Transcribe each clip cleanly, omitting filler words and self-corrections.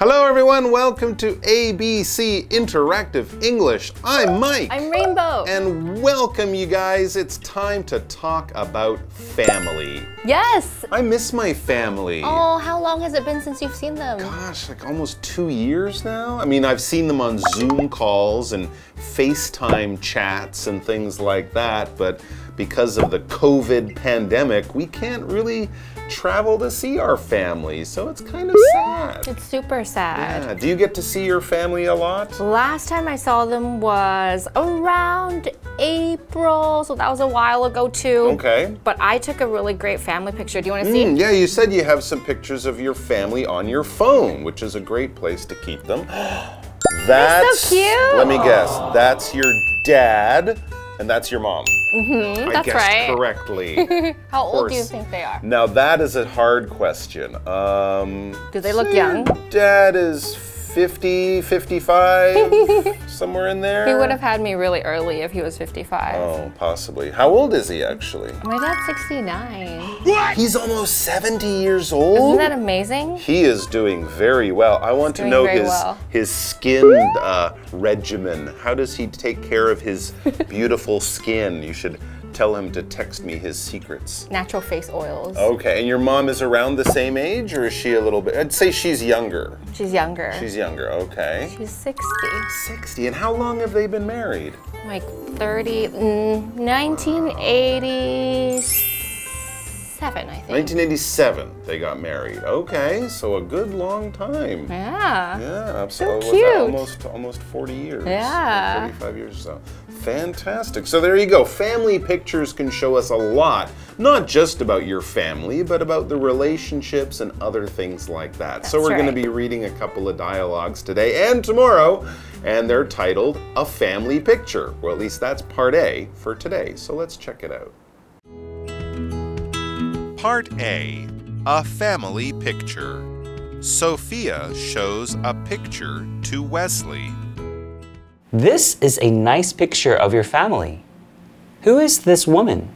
Hello everyone, welcome to ABC Interactive English. I'm Mike. I'm Rainbow. And welcome you guys. It's time to talk about family. Yes. I miss my family. Oh, how long has it been since you've seen them? Gosh, like almost 2 years now. I mean, I've seen them on Zoom calls and FaceTime chats and things like that, but because of the COVID pandemic, we can't really travel to see our family, so it's kind of sad. It's super sad. Yeah. Do you get to see your family a lot? Last time I saw them was around April, so that was a while ago too. Okay. But I took a really great family picture. Do you want to see? Yeah, you said you have some pictures of your family on your phone, which is a great place to keep them. That's so cute. Let me guess. That's your dad, and that's your mom. That's right. Correctly. How old do you think they are? Now that is a hard question. Do they look young? Dad is 50, 55, somewhere in there. He would have had me really early if he was 55. Oh, possibly. How old is he actually? My dad's 69. What? He's almost 70 years old? Isn't that amazing? He is doing very well. I want to know his skin regimen. How does he take care of his beautiful skin? You should tell him to text me his secrets. Natural face oils. Okay, and your mom is around the same age, or is she a little bit? I'd say she's younger. She's younger. She's younger, okay. She's 60. 60, and how long have they been married? Like 1987, I think. 1987, they got married. Okay, so a good long time. Yeah. Yeah, absolutely. So cute. Almost 40 years. Yeah. 35 years or so. Fantastic. So there you go. Family pictures can show us a lot, not just about your family, but about the relationships and other things like that. So we're going to be reading a couple of dialogues today and tomorrow, and they're titled A Family Picture. Well, at least that's part A for today. So let's check it out. Part A, A Family Picture. Sophia shows a picture to Wesley. This is a nice picture of your family. Who is this woman?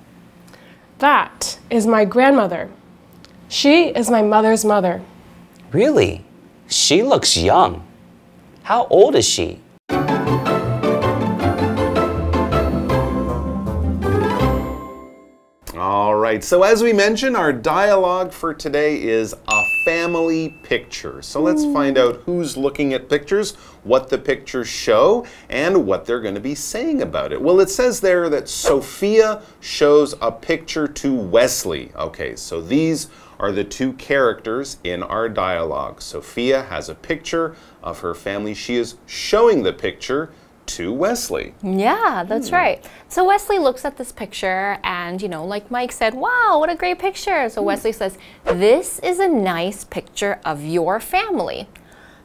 That is my grandmother. She is my mother's mother. Really? She looks young. How old is she? All right, so as we mentioned, our dialogue for today is a family picture. So let's find out who's looking at pictures, what the pictures show, and what they're going to be saying about it. Well, it says there that Sophia shows a picture to Wesley. Okay, so these are the two characters in our dialogue. Sophia has a picture of her family. She is showing the picture to Wesley. Yeah, that's right. So Wesley looks at this picture and, you know, like Mike said, wow, what a great picture. So Wesley says, this is a nice picture of your family.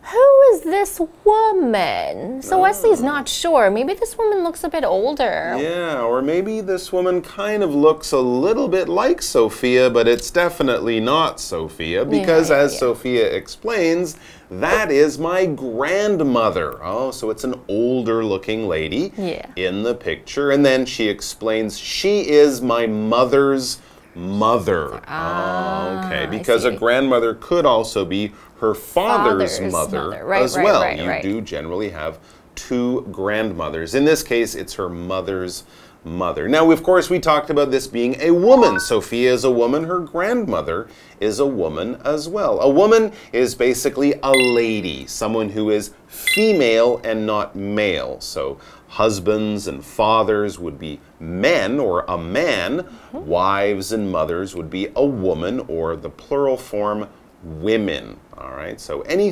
Who is this woman? So Wesley's not sure. Maybe this woman looks a bit older. Yeah, or maybe this woman kind of looks a little bit like Sophia, but it's definitely not Sophia because as Sophia explains, that is my grandmother. Oh, so it's an older looking lady in the picture. And then she explains she is my mother's mother. Okay, because a grandmother could also be her father's mother as well. You do generally have two grandmothers. In this case, it's her mother's mother. Now, of course, we talked about this being a woman. Sophia is a woman. Her grandmother is a woman as well. A woman is basically a lady, someone who is female and not male. So husbands and fathers would be men or a man. Wives and mothers would be a woman or the plural form women. All right, so any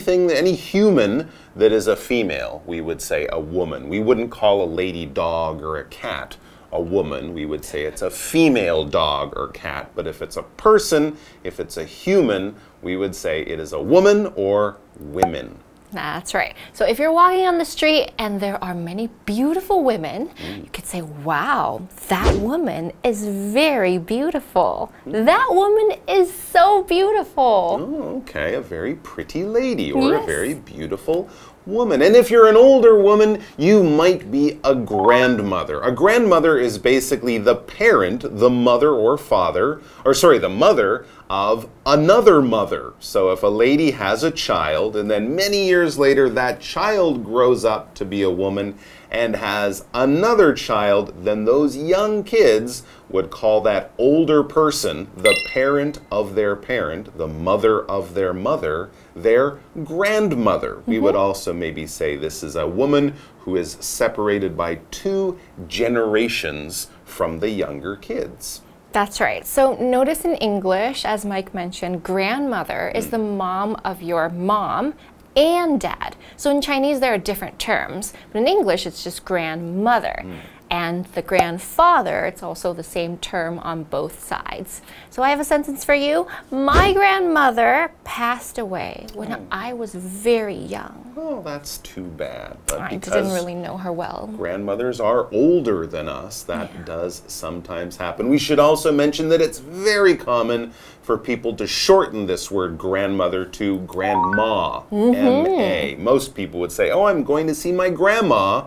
human that is a female, we would say a woman. We wouldn't call a lady dog or a cat a woman. We would say it's a female dog or cat. But if it's a person, if it's a human, we would say it is a woman or women. That's right. So if you're walking on the street and there are many beautiful women, you could say, wow, that woman is very beautiful. That woman is so beautiful. Oh, okay, a very pretty lady or a very beautiful woman. And if you're an older woman, you might be a grandmother. A grandmother is basically the parent, the mother or father, or sorry, the mother of another mother. So if a lady has a child and then many years later that child grows up to be a woman and has another child, then those young kids would call that older person the parent of their parent, the mother of their mother, their grandmother. We would also maybe say this is a woman who is separated by 2 generations from the younger kids. That's right. So notice in English, as Mike mentioned, grandmother is the mom of your mom and dad. So in Chinese, there are different terms, but in English, it's just grandmother. And the grandfather, it's also the same term on both sides. So I have a sentence for you. My grandmother passed away when I was very young. Oh, that's too bad. But I didn't really know her well. Grandmothers are older than us. That does sometimes happen. We should also mention that it's very common for people to shorten this word grandmother to grandma, M-A. Most people would say, oh, I'm going to see my grandma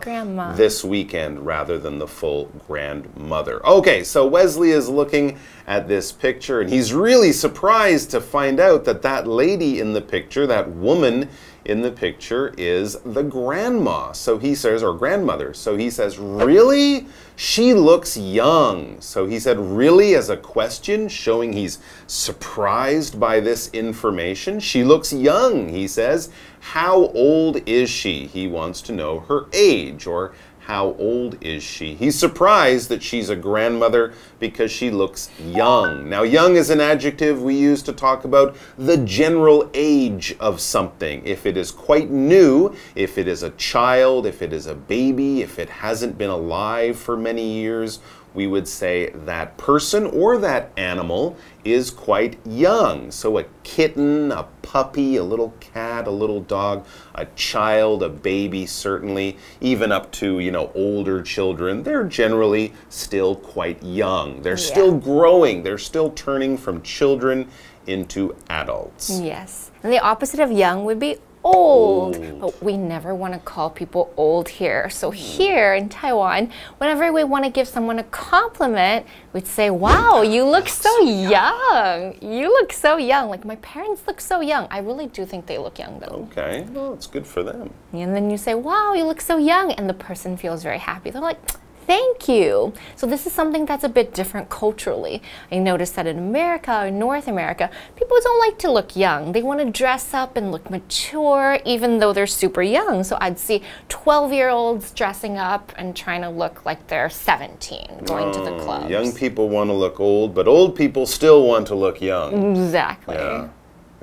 this weekend rather than the full grandmother. Okay, so Wesley is looking at this picture and he's really surprised to find out that that lady in the picture, that woman in the picture, is the grandma. So he says, or grandmother. So he says, really? She looks young. So he said, really, as a question, showing he's surprised by this information. She looks young, he says. How old is she? He wants to know her age, or how old is she? He's surprised that she's a grandmother because she looks young. Now, young is an adjective we use to talk about the general age of something. If it is quite new, if it is a child, if it is a baby, if it hasn't been alive for many years, we would say that person or that animal is quite young. So a kitten, a puppy, a little cat, a little dog, a child, a baby, certainly, even up to, older children, they're generally still quite young. They're still growing. They're still turning from children into adults. Yes. And the opposite of young would be old. But we never want to call people old here. So here in Taiwan, whenever we want to give someone a compliment, we'd say, wow, you look so young. You look so young. Like, my parents look so young. I really do think they look young, though. Okay, well, it's good for them. And then you say, wow, you look so young. And the person feels very happy. They're like, thank you. So this is something that's a bit different culturally. I noticed that in America or North America, people don't like to look young. They want to dress up and look mature even though they're super young. So I'd see 12-year-olds dressing up and trying to look like they're 17, going to the clubs. Young people want to look old, but old people still want to look young. Exactly. Yeah.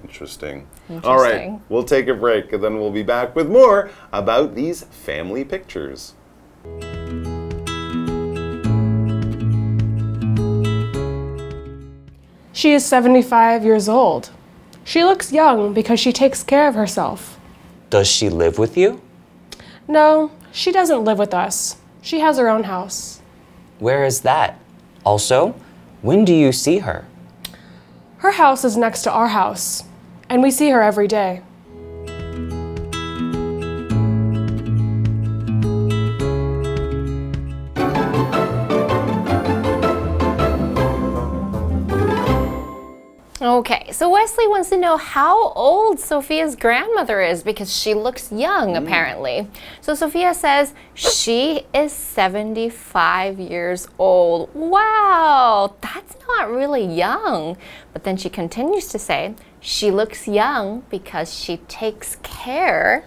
Interesting. All right, we'll take a break and then we'll be back with more about these family pictures. She is 75 years old. She looks young because she takes care of herself. Does she live with you? No, she doesn't live with us. She has her own house. Where is that? Also, when do you see her? Her house is next to our house, and we see her every day. Okay, so Wesley wants to know how old Sophia's grandmother is because she looks young, apparently. So Sophia says she is 75 years old. Wow, that's not really young. But then she continues to say she looks young because she takes care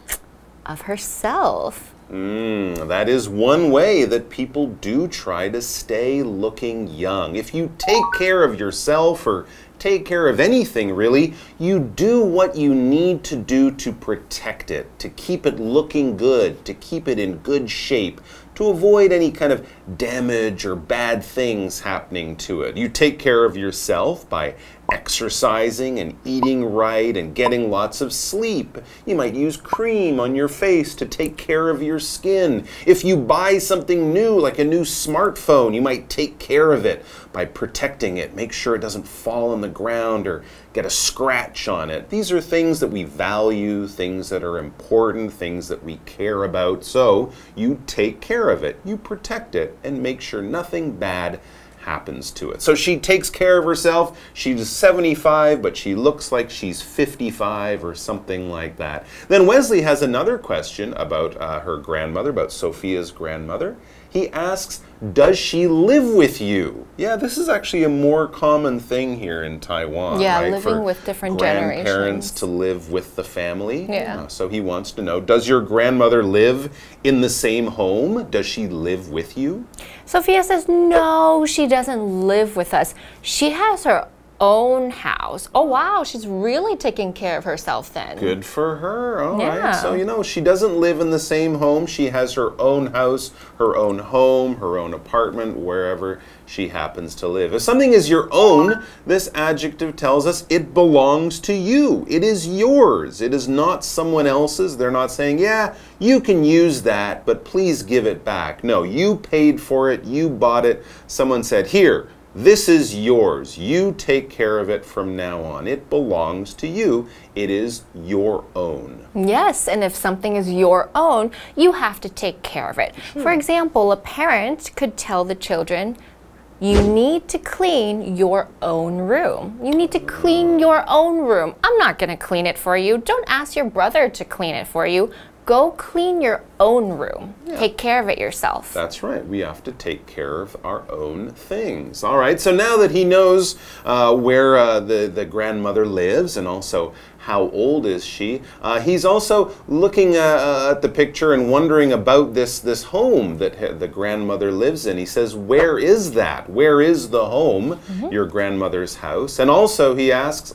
of herself. That is one way that people do try to stay looking young. If you take care of yourself or take care of anything, really, you do what you need to do to protect it, to keep it looking good, to keep it in good shape, to avoid any kind of damage or bad things happening to it. You take care of yourself by exercising and eating right and getting lots of sleep. You might use cream on your face to take care of your skin. If you buy something new, like a new smartphone, you might take care of it by protecting it. Make sure it doesn't fall on the ground or get a scratch on it. These are things that we value, things that are important, things that we care about. So you take care of it, you protect it, and make sure nothing bad happens to it. So she takes care of herself. She's 75, but she looks like she's 55 or something like that. Then Wesley has another question about her grandmother, about Sophia's grandmother. He asks, does she live with you? Yeah, this is actually a more common thing here in Taiwan. Yeah, right? living For with different grandparents generations. to live with the family. Yeah. So he wants to know, does your grandmother live in the same home? Does she live with you? Sophia says, no, she doesn't live with us. She has her own house. Oh, wow, she's really taking care of herself then. Good for her. All Yeah. right. So, you know, she doesn't live in the same home. She has her own house, her own home, her own apartment, wherever she happens to live. If something is your own, this adjective tells us it belongs to you. It is yours. It is not someone else's. They're not saying, yeah, you can use that, but please give it back. No, you paid for it. You bought it. Someone said, here, this is yours. You take care of it from now on. It belongs to you. It is your own. Yes, and if something is your own, you have to take care of it. For example, a parent could tell the children, you need to clean your own room. You need to clean your own room. I'm not going to clean it for you. Don't ask your brother to clean it for you. Go clean your own room. Yeah. Take care of it yourself. That's right. We have to take care of our own things. All right. So now that he knows where the grandmother lives and also how old is she, he's also looking at the picture and wondering about this home that the grandmother lives in. He says, where is that? Where is the home, your grandmother's house? And also he asks,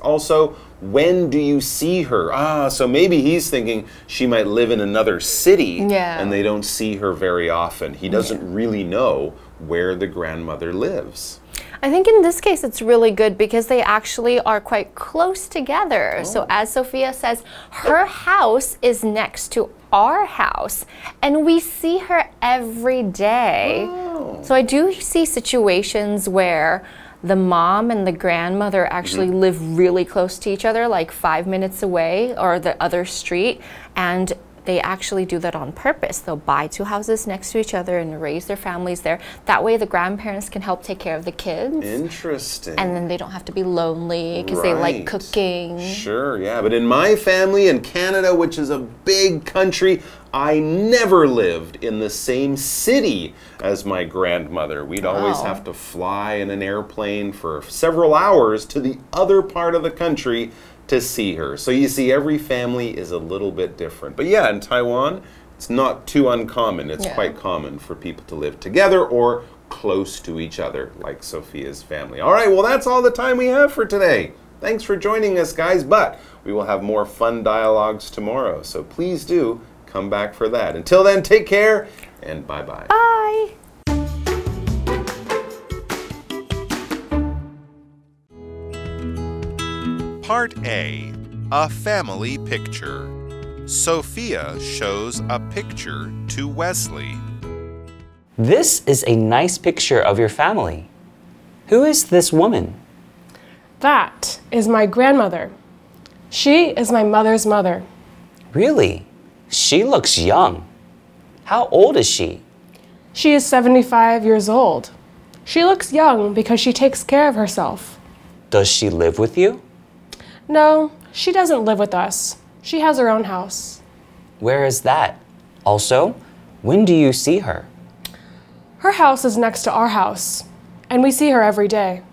when do you see her? So maybe he's thinking she might live in another city and they don't see her very often. He doesn't really know where the grandmother lives. I think in this case it's really good because they actually are quite close together. So as Sophia says, her house is next to our house and we see her every day. So I do see situations where the mom and the grandmother actually live really close to each other, like 5 minutes away or the other street, and they actually do that on purpose. They'll buy 2 houses next to each other and raise their families there. That way the grandparents can help take care of the kids. Interesting. And then they don't have to be lonely because they like cooking. Sure, yeah. But in my family in Canada, which is a big country, I never lived in the same city as my grandmother. We'd always have to fly in an airplane for several hours to the other part of the country to see her. So you see, every family is a little bit different. But yeah, in Taiwan, it's not too uncommon. It's quite common for people to live together or close to each other, like Sophia's family. All right, well, that's all the time we have for today. Thanks for joining us, guys, but we will have more fun dialogues tomorrow, so please do come back for that. Until then, take care, and bye-bye. Bye! Part A, a family picture. Sophia shows a picture to Wesley. This is a nice picture of your family. Who is this woman? That is my grandmother. She is my mother's mother. Really? She looks young. How old is she? She is 75 years old. She looks young because she takes care of herself. Does she live with you? No, she doesn't live with us. She has her own house. Where is that? Also, when do you see her? Her house is next to our house, and we see her every day.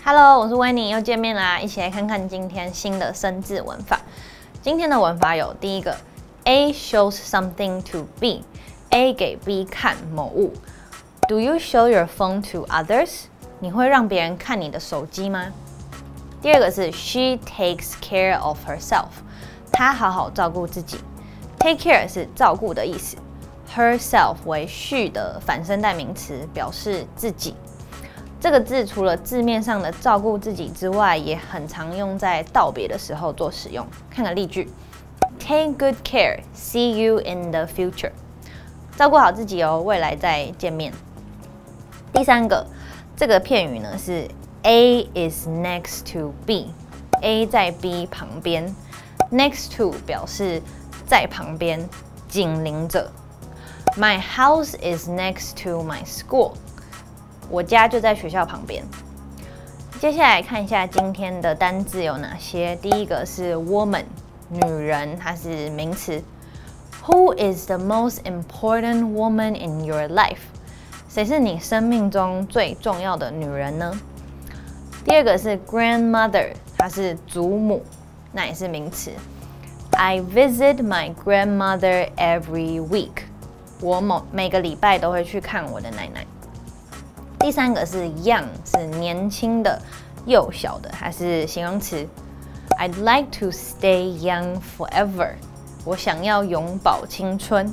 Hello， 我是维尼，又见面啦！一起来看看今天新的生字文法。今天的文法有第一个 ，A shows something to B，A 给 B 看某物。Do you show your phone to others？ 你会让别人看你的手机吗？第二个是 She takes care of herself， 她好好照顾自己。Take care 是照顾的意思 ，herself 为she的反身代名词，表示自己。这个字除了字面上的照顾自己之外，也很常用在道别的时候做使用。看个例句 ：Take good care, see you in the future。照顾好自己哦，未来再见面。第三个，这个片语呢是 A is next to B，A 在 B 旁边 ，next to 表示在旁边，紧邻着。My house is next to my school。我家就在学校旁边。接下来看一下今天的单字有哪些。第一个是 woman， 女人，它是名词。Who is the most important woman in your life？ 谁是你生命中最重要的女人呢？第二个是 grandmother， 它是祖母，那也是名词。I visit my grandmother every week。我每个礼拜都会去看我的奶奶。第三个是 young， 是年轻的、幼小的，还是形容词 ？I'd like to stay young forever。我想要永葆青春。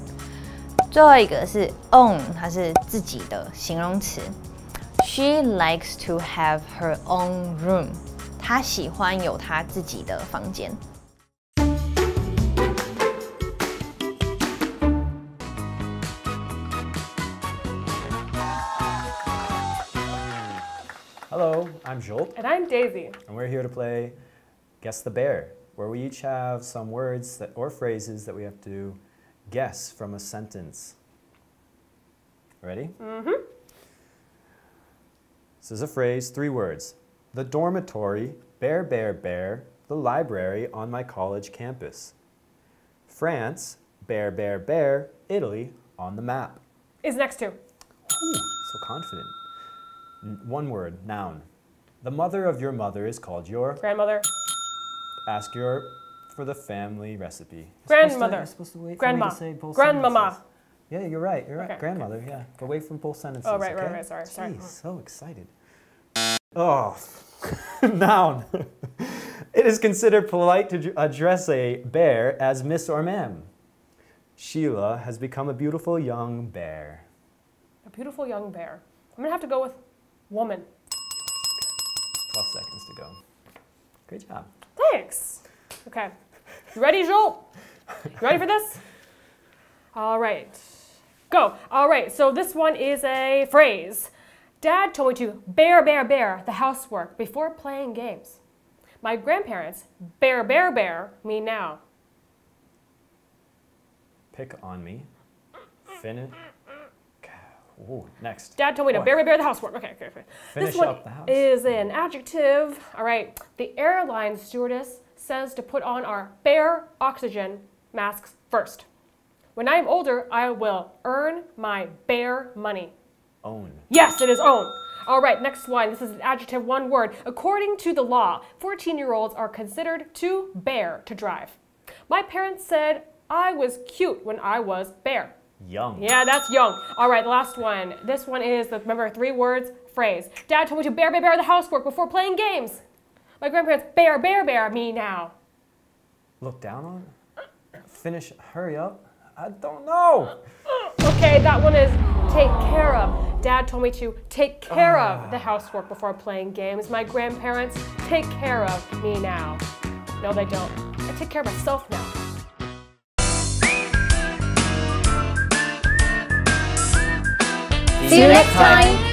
最后一个是 own， 它是自己的形容词。She likes to have her own room。她喜欢有她自己的房间。Hello, I'm Zsolt. And I'm Daisy. And we're here to play Guess the Bear, where we each have some words or phrases that we have to guess from a sentence. Ready? Mm-hmm. This is a phrase, 3 words. The dormitory, bear, bear, bear, the library on my college campus. France, bear, bear, bear, Italy on the map. Is next to. Ooh, so confident. 1 word, noun. The mother of your mother is called your Grandmother. Ask for the family recipe. Grandmother. You're supposed to wait Grandma. for me to say both Grandmama. sentences. Yeah, you're right. You're right. Okay, Grandmother, yeah. But wait for both sentences. Oh, right, okay? right, sorry. Jeez, so excited. Oh, noun. It is considered polite to address a bear as Miss or Ma'am. Sheila has become a beautiful young bear. A beautiful young bear. I'm gonna have to go with woman. 12 seconds to go. Great job. Thanks. Okay. You ready, Zsolt? You ready for this? All right. Go. All right. So this one is a phrase. Dad told me to bear, bear, bear the housework before playing games. My grandparents bear, bear, bear me now. Pick on me. Finish. Ooh, next. Dad told me to bear, bear, bear the housework. Okay. Finish this one up the house. is an adjective. All right. The airline stewardess says to put on our bear oxygen masks first. When I am older, I will earn my bear money. Own. Yes, it is own. All right, next one. This is an adjective, 1 word. According to the law, 14-year-olds are considered too bear to drive. My parents said I was cute when I was bear. Young. Yeah, that's young. All right, the last one. This one is, remember, 3 words, phrase. Dad told me to bear, bear, bear the housework before playing games. My grandparents bear, bear, bear me now. Look down on it. Finish. Hurry up. I don't know. Okay, that one is take care of. Dad told me to take care of the housework before playing games. My grandparents take care of me now. No, they don't. I take care of myself now. See you next time.